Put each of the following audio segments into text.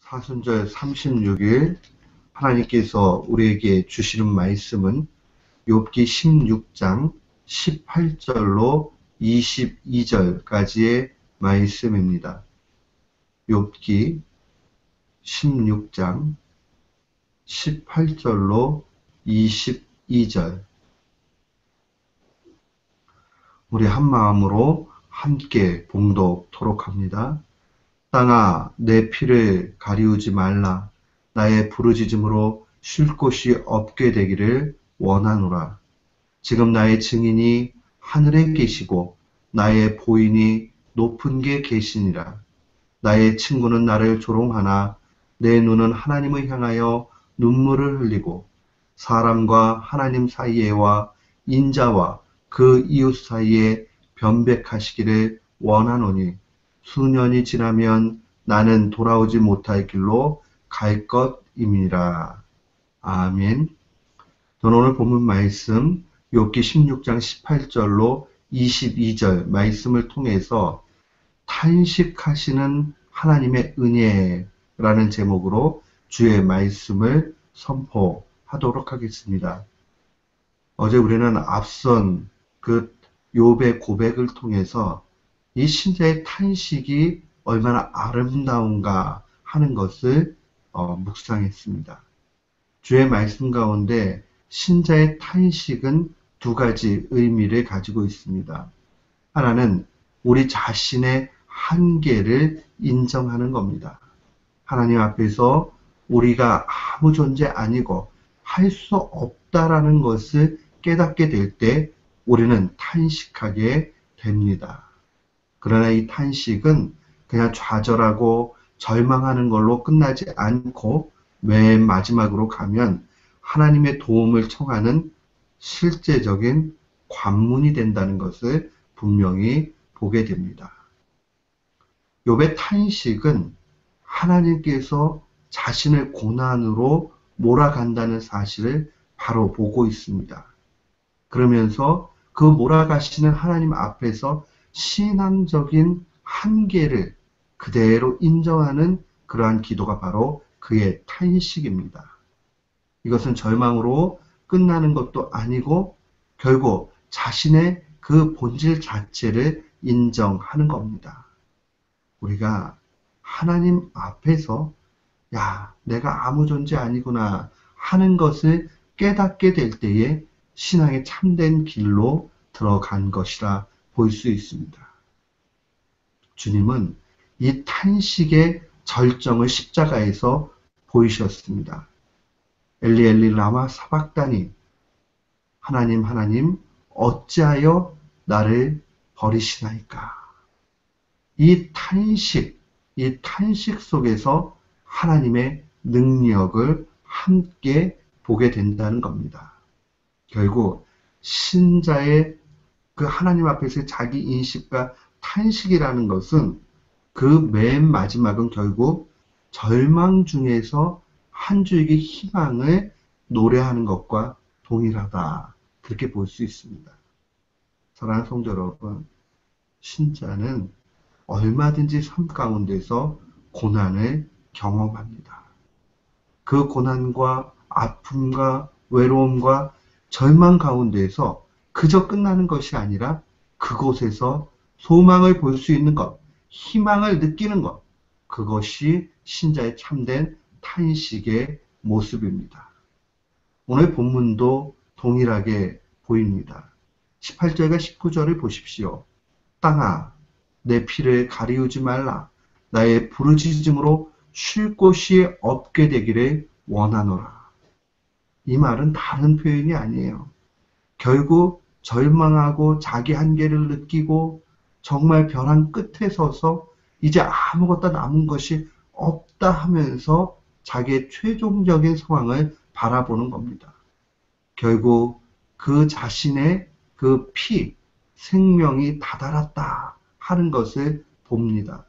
사순절 36일 하나님께서 우리에게 주시는 말씀은 욥기 16장 18절로 22절까지의 말씀입니다. 욥기 16장 18절로 22절. 우리 한 마음으로 함께 봉독토록 합니다. 땅아, 내 피를 가리우지 말라. 나의 부르짖음으로 쉴 곳이 없게 되기를 원하노라. 지금 나의 증인이 하늘에 계시고 나의 보인이 높은 게 계시니라. 나의 친구는 나를 조롱하나 내 눈은 하나님을 향하여 눈물을 흘리고 사람과 하나님 사이에와 인자와 그 이웃 사이에 변백하시기를 원하노니 수년이 지나면 나는 돌아오지 못할 길로 갈 것임이라. 아멘. 저는 오늘 본문 말씀 욥기 16장 18절로 22절 말씀을 통해서 탄식하시는 하나님의 은혜라는 제목으로 주의 말씀을 선포하도록 하겠습니다. 어제 우리는 앞선 그 욥의 고백을 통해서 이 신자의 탄식이 얼마나 아름다운가 하는 것을 묵상했습니다. 주의 말씀 가운데 신자의 탄식은 두 가지 의미를 가지고 있습니다. 하나는 우리 자신의 한계를 인정하는 겁니다. 하나님 앞에서 우리가 아무 존재 아니고 할 수 없다라는 것을 깨닫게 될 때 우리는 탄식하게 됩니다. 그러나 이 탄식은 그냥 좌절하고 절망하는 걸로 끝나지 않고 맨 마지막으로 가면 하나님의 도움을 청하는 실제적인 관문이 된다는 것을 분명히 보게 됩니다. 욥의 탄식은 하나님께서 자신을 고난으로 몰아간다는 사실을 바로 보고 있습니다. 그러면서 그 몰아가시는 하나님 앞에서 신앙적인 한계를 그대로 인정하는 그러한 기도가 바로 그의 탄식입니다. 이것은 절망으로 끝나는 것도 아니고 결국 자신의 그 본질 자체를 인정하는 겁니다. 우리가 하나님 앞에서 내가 아무 존재 아니구나 하는 것을 깨닫게 될 때에 신앙의 참된 길로 들어간 것이라 볼 수 있습니다. 주님은 이 탄식의 절정을 십자가에서 보이셨습니다. 엘리 엘리 라마 사박다니, 하나님 하나님 어찌하여 나를 버리시나이까. 이 탄식 속에서 하나님의 능력을 함께 보게 된다는 겁니다. 결국 신자의 그 하나님 앞에서의 자기 인식과 탄식이라는 것은 그 맨 마지막은 결국 절망 중에서 한 줄기 희망을 노래하는 것과 동일하다. 그렇게 볼 수 있습니다. 사랑하는 성도 여러분, 신자는 얼마든지 삶 가운데서 고난을 경험합니다. 그 고난과 아픔과 외로움과 절망 가운데에서 그저 끝나는 것이 아니라 그곳에서 소망을 볼 수 있는 것, 희망을 느끼는 것, 그것이 신자의 참된 탄식의 모습입니다. 오늘 본문도 동일하게 보입니다. 18절과 19절을 보십시오. 땅아, 내 피를 가리우지 말라. 나의 부르짖음으로 쉴 곳이 없게 되기를 원하노라. 이 말은 다른 표현이 아니에요. 결국 절망하고 자기 한계를 느끼고 정말 벼랑 끝에 서서 이제 아무것도 남은 것이 없다 하면서 자기의 최종적인 상황을 바라보는 겁니다. 결국 그 자신의 그 생명이 다다랐다 하는 것을 봅니다.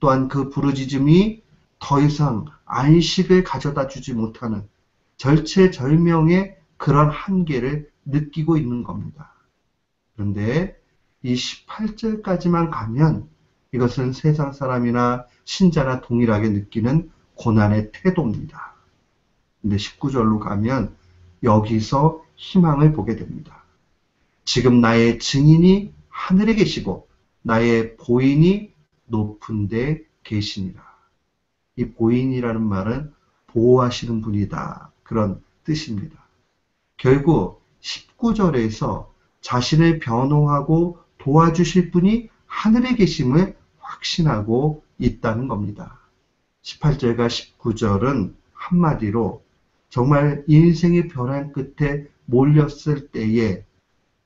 또한 그 부르짖음이 더 이상 안식을 가져다 주지 못하는 절체절명의 그런 한계를 느끼고 있는 겁니다. 그런데 이 18절까지만 가면 이것은 세상 사람이나 신자나 동일하게 느끼는 고난의 태도입니다. 근데 19절로 가면 여기서 희망을 보게 됩니다. 지금 나의 증인이 하늘에 계시고 나의 보인이 높은 데 계시니라. 이 보인이라는 말은 보호하시는 분이다, 그런 뜻입니다. 결국 19절에서 자신을 변호하고 도와주실 분이 하늘에 계심을 확신하고 있다는 겁니다. 18절과 19절은 한마디로 정말 인생의 벼랑 끝에 몰렸을 때에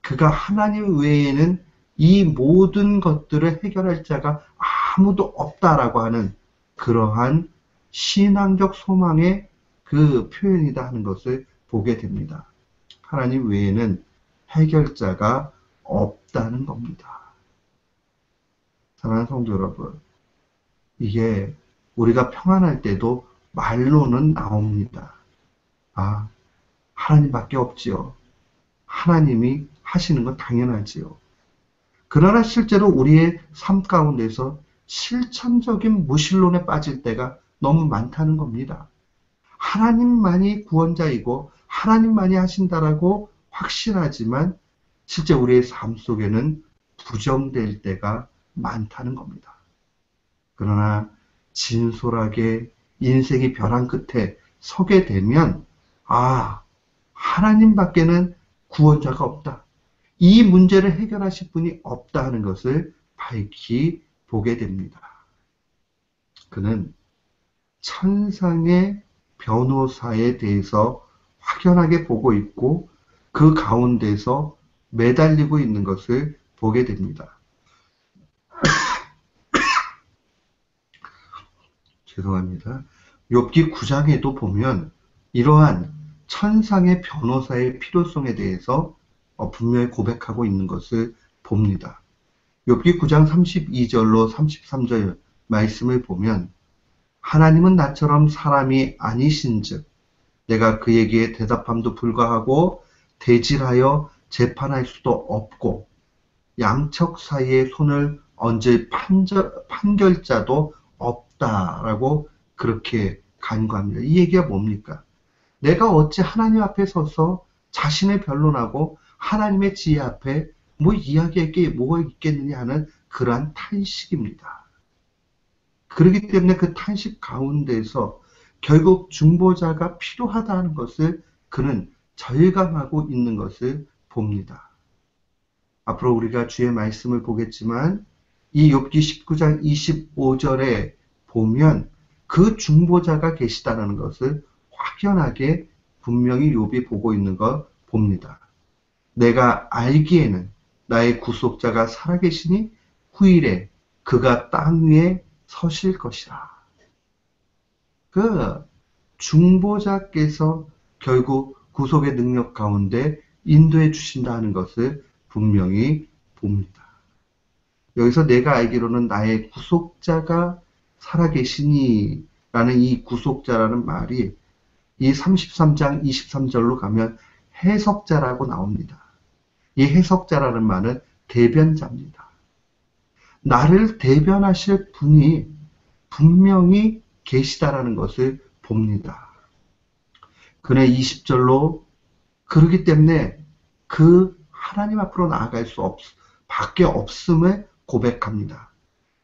그가 하나님 외에는 이 모든 것들을 해결할 자가 아무도 없다라고 하는 그러한 신앙적 소망의 그 표현이다 하는 것을 보게 됩니다. 하나님 외에는 해결자가 없다는 겁니다. 사랑하는 성도 여러분, 이게 우리가 평안할 때도 말로는 나옵니다. 아, 하나님밖에 없지요. 하나님이 하시는 건 당연하지요. 그러나 실제로 우리의 삶 가운데서 실천적인 무신론에 빠질 때가 너무 많다는 겁니다. 하나님만이 구원자이고 하나님만이 하신다라고 확신하지만 실제 우리의 삶 속에는 부정될 때가 많다는 겁니다. 그러나 진솔하게 인생의 벼랑 끝에 서게 되면 하나님밖에는 구원자가 없다. 이 문제를 해결하실 분이 없다 하는 것을 밝히 보게 됩니다. 그는 천상의 변호사에 대해서 확연하게 보고 있고 그 가운데서 매달리고 있는 것을 보게 됩니다. 죄송합니다. 욥기 9장에도 보면 이러한 천상의 변호사의 필요성에 대해서 분명히 고백하고 있는 것을 봅니다. 욥기 9장 32절로 33절 말씀을 보면 하나님은 나처럼 사람이 아니신즉 내가 그에게 대답함도 불가하고 대질하여 재판할 수도 없고 양척 사이에 손을 얹을 판결자도 없다라고 그렇게 간구합니다. 이 얘기가 뭡니까? 내가 어찌 하나님 앞에 서서 자신을 변론하고 하나님의 지혜 앞에 뭐 이야기할 게 뭐가 있겠느냐 하는 그러한 탄식입니다. 그렇기 때문에 그 탄식 가운데서 결국 중보자가 필요하다는 것을 그는 절감하고 있는 것을 봅니다. 앞으로 우리가 주의 말씀을 보겠지만 이 욥기 19장 25절에 보면 그 중보자가 계시다는 것을 확연하게 분명히 욥이 보고 있는 걸 봅니다. 내가 알기에는 나의 구속자가 살아계시니 후일에 그가 땅 위에 서실 것이라. 그 중보자께서 결국 구속의 능력 가운데 인도해 주신다는 것을 분명히 봅니다. 여기서 내가 알기로는 나의 구속자가 살아계시니 라는 이 구속자라는 말이 이 33장 23절로 가면 해석자라고 나옵니다. 이 해석자라는 말은 대변자입니다. 나를 대변하실 분이 분명히 계시다라는 것을 봅니다. 그는 20절로 그렇기 때문에 그 하나님 앞으로 나아갈 수 밖에 없음을 고백합니다.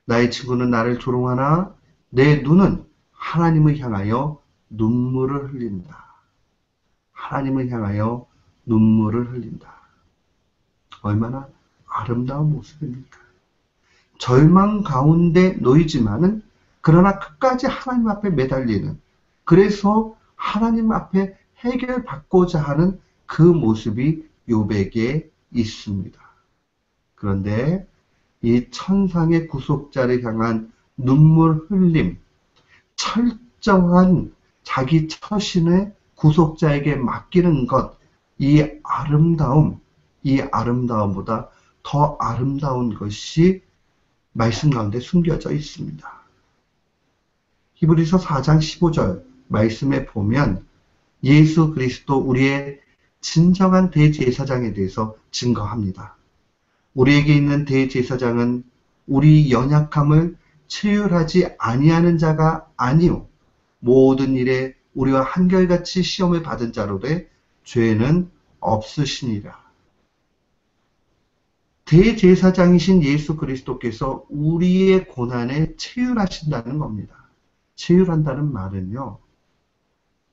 나의 친구는 나를 조롱하나 내 눈은 하나님을 향하여 눈물을 흘린다. 하나님을 향하여 눈물을 흘린다. 얼마나 아름다운 모습입니까? 절망 가운데 놓이지만은 그러나 끝까지 하나님 앞에 매달리는, 그래서 하나님 앞에 해결받고자 하는 그 모습이 욥에게 있습니다. 그런데 이 천상의 구속자를 향한 눈물 흘림, 철저한 자기 처신을 구속자에게 맡기는 것, 이 아름다움보다 더 아름다운 것이 말씀 가운데 숨겨져 있습니다. 히브리서 4장 15절 말씀에 보면 예수 그리스도 우리의 진정한 대제사장에 대해서 증거합니다. 우리에게 있는 대제사장은 우리 연약함을 체휼하지 아니하는 자가 아니요 모든 일에 우리와 한결같이 시험을 받은 자로되 죄는 없으시니라. 대제사장이신 예수 그리스도께서 우리의 고난에 체휼하신다는 겁니다. 체휼한다는 말은요,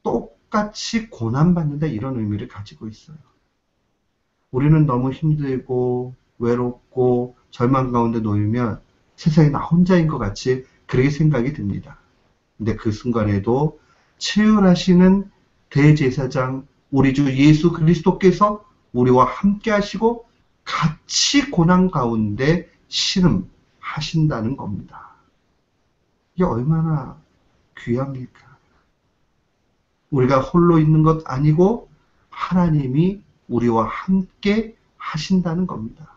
똑같이 고난받는다 이런 의미를 가지고 있어요. 우리는 너무 힘들고 외롭고 절망 가운데 놓이면 세상에 나 혼자인 것 같이 그렇게 생각이 듭니다. 근데 그 순간에도 체휼하시는 대제사장 우리 주 예수 그리스도께서 우리와 함께 하시고 같이 고난 가운데 신음하신다는 겁니다. 이게 얼마나 귀합니까? 우리가 홀로 있는 것 아니고 하나님이 우리와 함께 하신다는 겁니다.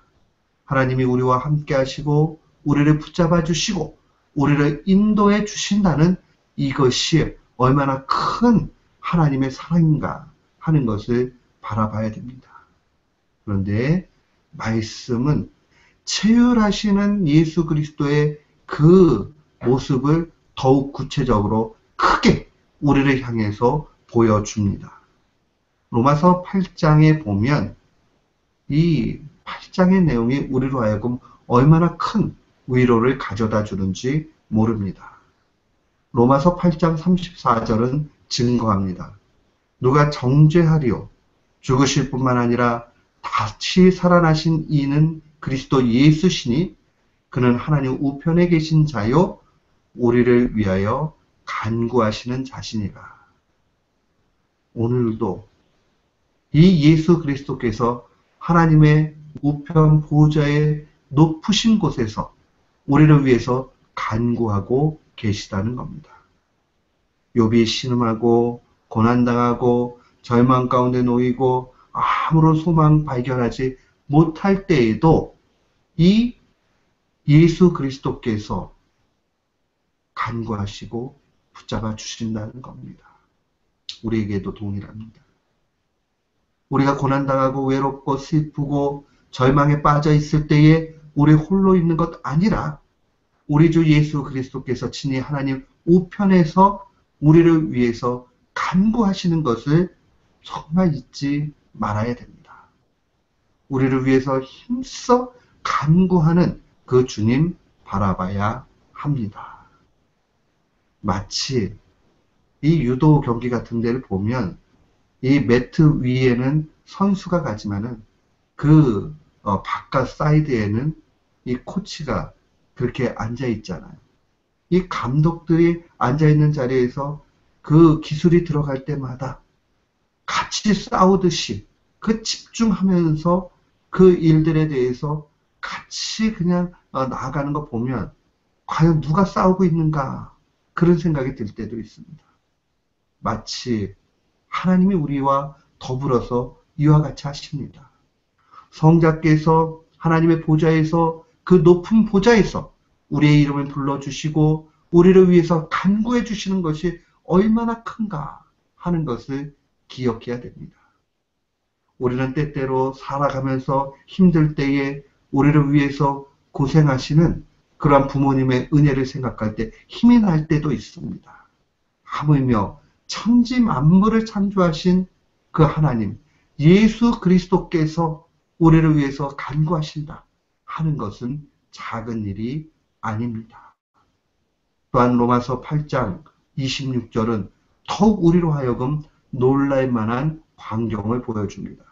하나님이 우리와 함께 하시고 우리를 붙잡아 주시고 우리를 인도해 주신다는 이것이 얼마나 큰 하나님의 사랑인가 하는 것을 바라봐야 됩니다. 그런데 말씀은 체휼하시는 예수 그리스도의 그 모습을 더욱 구체적으로 크게 우리를 향해서 보여줍니다. 로마서 8장에 보면 이 8장의 내용이 우리로 하여금 얼마나 큰 위로를 가져다 주는지 모릅니다. 로마서 8장 34절은 증거합니다. 누가 정죄하리요? 죽으실 뿐만 아니라 다시 살아나신 이는 그리스도 예수시니 그는 하나님 우편에 계신 자요 우리를 위하여 간구하시는 자시니라. 오늘도 이 예수 그리스도께서 하나님의 우편 보좌의 높으신 곳에서 우리를 위해서 간구하고 계시다는 겁니다. 욥이 신음하고 고난당하고 절망 가운데 놓이고 아무런 소망 발견하지 못할 때에도 이 예수 그리스도께서 간구하시고 붙잡아 주신다는 겁니다. 우리에게도 동일합니다. 우리가 고난당하고 외롭고 슬프고 절망에 빠져 있을 때에 우리 홀로 있는 것 아니라 우리 주 예수 그리스도께서 친히 하나님 우편에서 우리를 위해서 간구하시는 것을 정말 잊지 말아야 됩니다. 우리를 위해서 힘써 간구하는 그 주님 바라봐야 합니다. 마치 이 유도 경기 같은 데를 보면 이 매트 위에는 선수가 가지만은 그 바깥 사이드에는 이 코치가 그렇게 앉아 있잖아요. 이 감독들이 앉아 있는 자리에서 그 기술이 들어갈 때마다 같이 싸우듯이 그 집중하면서 그 일들에 대해서 같이 그냥 나아가는 거 보면 과연 누가 싸우고 있는가 그런 생각이 들 때도 있습니다. 마치 하나님이 우리와 더불어서 이와 같이 하십니다. 성자께서 하나님의 보좌에서 그 높은 보좌에서 우리의 이름을 불러주시고 우리를 위해서 간구해 주시는 것이 얼마나 큰가 하는 것을 기억해야 됩니다. 우리는 때때로 살아가면서 힘들 때에 우리를 위해서 고생하시는 그러한 부모님의 은혜를 생각할 때 힘이 날 때도 있습니다. 하물며 천지 만물을 창조하신 그 하나님, 예수 그리스도께서 우리를 위해서 간구하신다 하는 것은 작은 일이 아닙니다. 또한 로마서 8장 26절은 더욱 우리로 하여금 놀랄 만한 광경을 보여줍니다.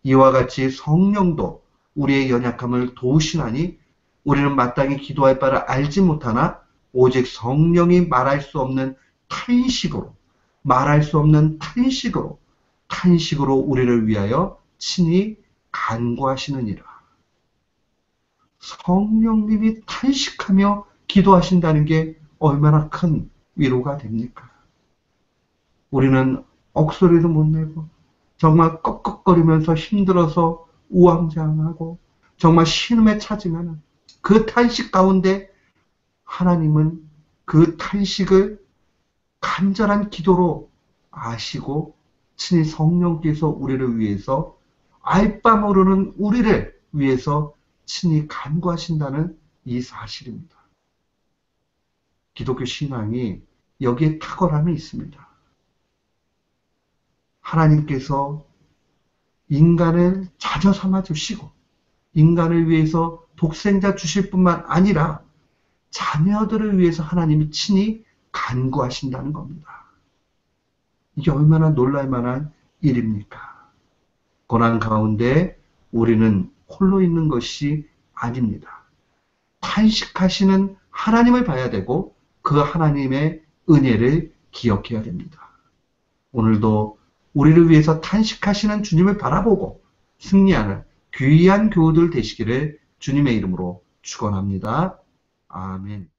이와 같이 성령도 우리의 연약함을 도우시나니 우리는 마땅히 기도할 바를 알지 못하나 오직 성령이 말할 수 없는 탄식으로 우리를 위하여 친히 간구하시느니라. 성령님이 탄식하며 기도하신다는 게 얼마나 큰 위로가 됩니까? 우리는 억소리도 못 내고 정말 꺽꺽거리면서 힘들어서 우왕좌왕하고 정말 신음에 차지하는 그 탄식 가운데 하나님은 그 탄식을 간절한 기도로 아시고 친히 성령께서 우리를 위해서 알 바 모르는 우리를 위해서 친히 간구하신다는 이 사실입니다. 기독교 신앙이 여기에 탁월함이 있습니다. 하나님께서 인간을 자녀 삼아 주시고 인간을 위해서 독생자 주실 뿐만 아니라 자녀들을 위해서 하나님이 친히 간구하신다는 겁니다. 이게 얼마나 놀랄 만한 일입니까? 고난 가운데 우리는 홀로 있는 것이 아닙니다. 탄식하시는 하나님을 봐야 되고 그 하나님의 은혜를 기억해야 됩니다. 오늘도 우리를 위해서 탄식하시는 주님을 바라보고 승리하는 귀한 교우들 되시기를 주님의 이름으로 축원합니다. 아멘.